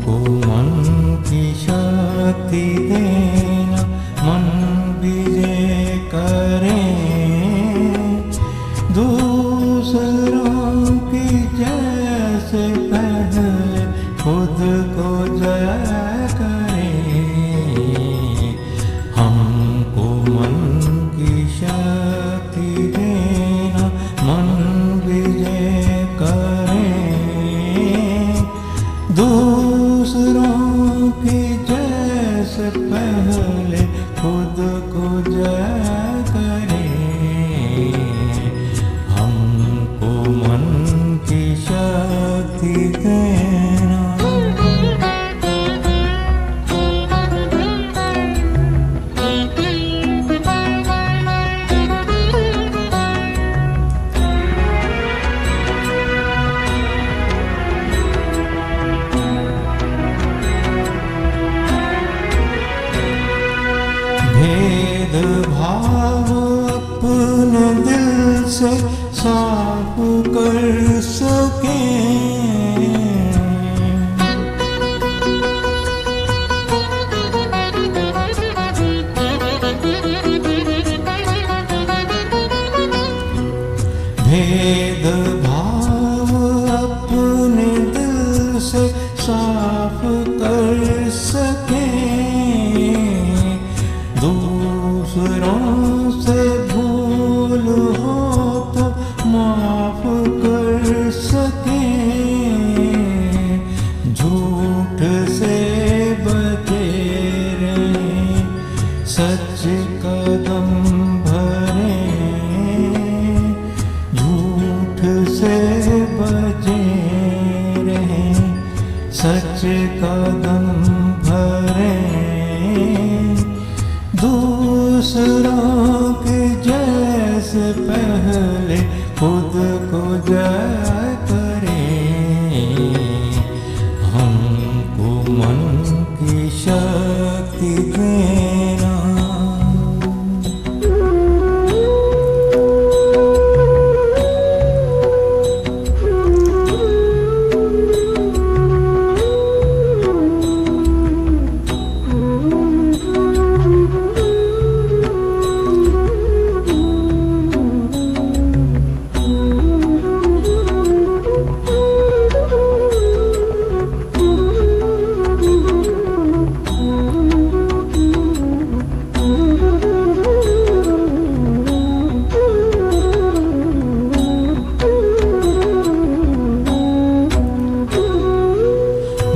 हमको मन की शक्ति देना, मन विजय करें, दूसरों की जैसे पहले खुद को जय करें। हमको मन की शक्ति देना, मन विजय करें, दूसरों की जैसे पहले खुद को जय करें। हमको मन की शक्ति देना। भेदभाव अपने दिल से साफ कर सकें, भेदभाव अपने दिल से साफ कर सकें, दूसरों से भूल हो तो माफ कर सकें, झूठ से बचे रहें, सच कदम भरें, झूठ से बचे रहें, सच कदम भरें, दूसरों के जैसे पहले खुद को जय करें। हमको मन की शक्ति देना।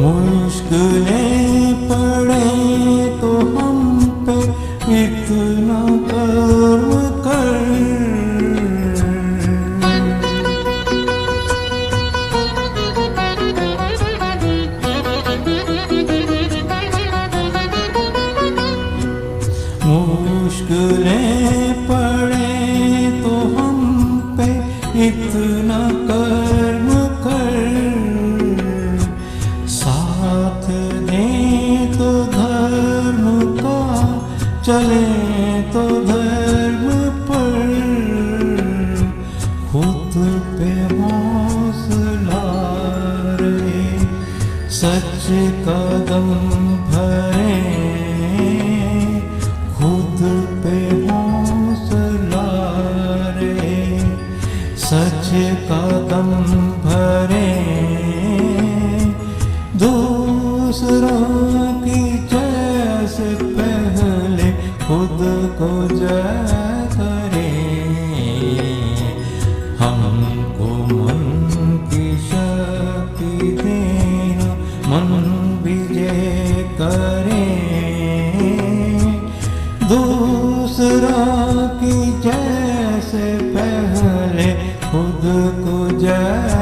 मुश्किलें पड़े तो हम पे इतना कर्म कर, मुश्किलें पड़े तो हम पे इतना कर्म कर, साथ दें तो धर्म का, चले तो धर्म पर, खुद पे हौसला रहे, सच कदम भरें, खुद पे हौसला रहे, सच कदम भरें, दूसरों की जैसे पहले खुद को जय करें। हमको मन की शक्ति देना, मन विजय करें, दूसरों की जैसे पहले खुद को जय